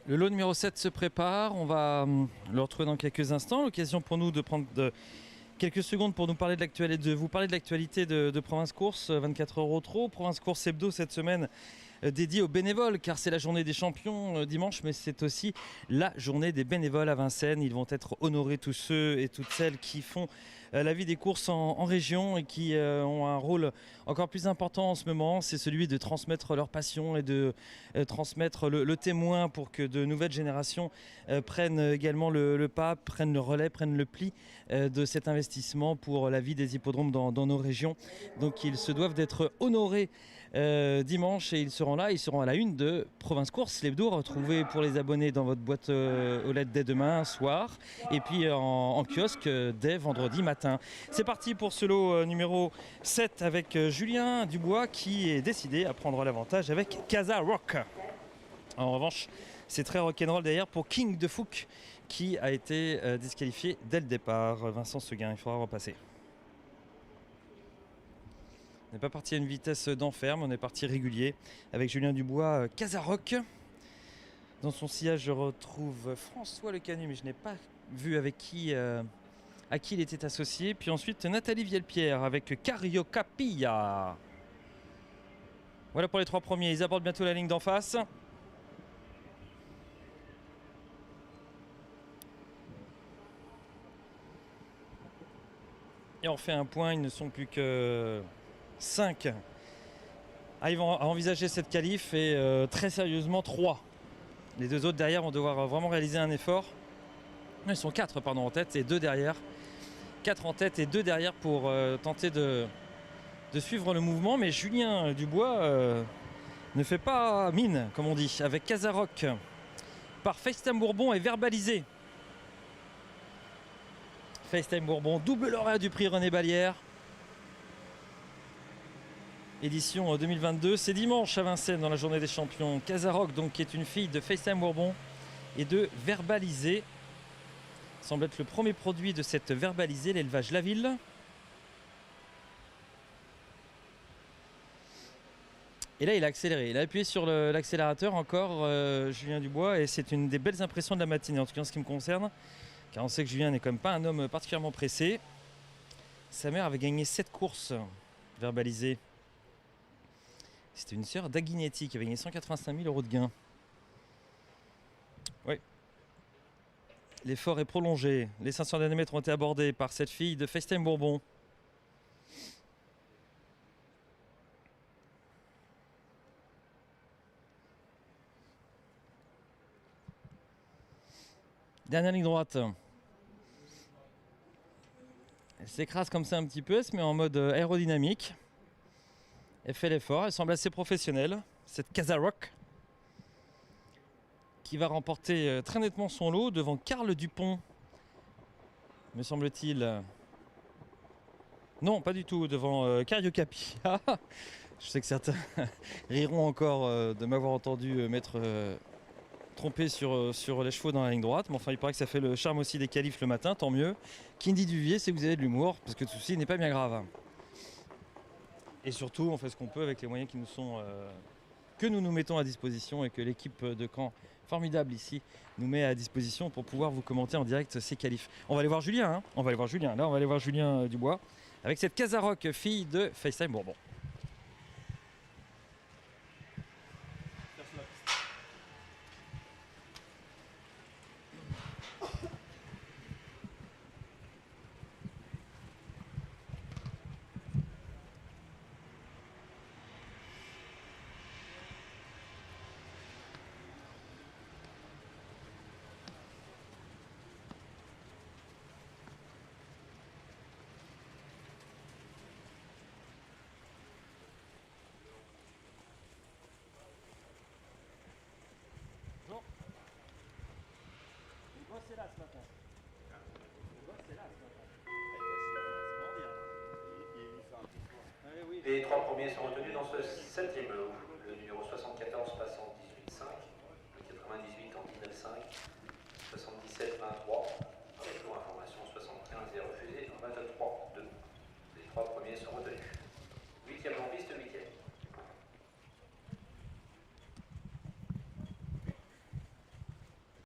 Le lot numéro 7 se prépare, on va le retrouver dans quelques instants. L'occasion pour nous de prendre quelques secondes pour nous parler de vous parler de l'actualité de Province Course, 24 heures au trot. Province Course Hebdo cette semaine dédiée aux bénévoles, car c'est la journée des champions dimanche, mais c'est aussi la journée des bénévoles à Vincennes. Ils vont être honorés, tous ceux et toutes celles qui font la vie des courses en région et qui ont un rôle encore plus important en ce moment. C'est celui de transmettre leur passion et de transmettre le témoin pour que de nouvelles générations prennent également le pas, prennent le relais, prennent le pli de cet investissement pour la vie des hippodromes dans nos régions. Donc ils se doivent d'être honorés dimanche et ils seront là, ils seront à la une de Province Course, l'hebdo, retrouvé pour les abonnés dans votre boîte aux lettres dès demain soir et puis en kiosque dès vendredi matin. C'est parti pour ce lot numéro 7 avec Julien Dubois qui est décidé à prendre l'avantage avec Casa Rock. En revanche, c'est très rock'n'roll d'ailleurs pour King de Fouque qui a été disqualifié dès le départ. Vincent Seguin, il faudra repasser. On n'est pas parti à une vitesse d'enfer, mais on est parti régulier avec Julien Dubois, Casa Rock. Dans son sillage, je retrouve François Le Canu, mais je n'ai pas vu avec à qui il était associé. Puis ensuite, Nathalie Vielpierre avec Cariocapilla. Voilà pour les trois premiers. Ils abordent bientôt la ligne d'en face. Et on fait un point, ils ne sont plus que 5 arrivent à envisager cette qualif et très sérieusement 3. Les deux autres derrière vont devoir vraiment réaliser un effort. Ils sont 4 en tête et 2 derrière. 4 en tête et 2 derrière pour tenter de suivre le mouvement. Mais Julien Dubois ne fait pas mine, comme on dit, avec Casa Rock. Par FaceTime Bourbon et verbalisé. FaceTime Bourbon, double lauréat du prix René Ballière. Édition 2022, c'est dimanche à Vincennes dans la journée des champions. Casa Rock, donc, qui est une fille de FaceTime Bourbon et de Verbalisé. Semble être le premier produit de cette Verbalisé, l'élevage Laville. Et là, il a accéléré. Il a appuyé sur l'accélérateur encore, Julien Dubois, et c'est une des belles impressions de la matinée, en tout cas en ce qui me concerne. Car on sait que Julien n'est quand même pas un homme particulièrement pressé. Sa mère avait gagné 7 courses Verbalisées. C'était une sœur d'Aguinetti qui avait gagné 185 000 € de gain. Oui. L'effort est prolongé. Les 500 nanomètres ont été abordés par cette fille de FaceTime Bourbon. Dernière ligne droite. Elle s'écrase comme ça un petit peu, elle se met en mode aérodynamique. Elle fait l'effort, elle semble assez professionnelle. Cette Casa Rock qui va remporter très nettement son lot devant Karl Dupont, me semble-t-il. Non, pas du tout, devant Cariocapilla. Je sais que certains riront encore de m'avoir entendu m'être trompé sur les chevaux dans la ligne droite, mais enfin il paraît que ça fait le charme aussi des qualifs le matin, tant mieux. Kindy Duvier, c'est que vous avez de l'humour, parce que tout ceci n'est pas bien grave. Et surtout, on fait ce qu'on peut avec les moyens qui que nous mettons à disposition et que l'équipe de camp formidable ici nous met à disposition pour pouvoir vous commenter en direct ces qualifs. On va aller voir Julien, hein. On va aller voir Julien. Là, on va aller voir Julien Dubois avec cette Casa Rock, fille de FaceTime Bourbon. Bonjour. Le boss est là ce matin. Le boss est là ce matin. Les 3 premiers sont retenus dans ce 7e lot. Le numéro 74 passe en 18,5, le 98 en 19,5, 77, 23. Avec pour information 75 est refusé en 23,2. Les 3 premiers sont retenus. 8e en piste, 8e.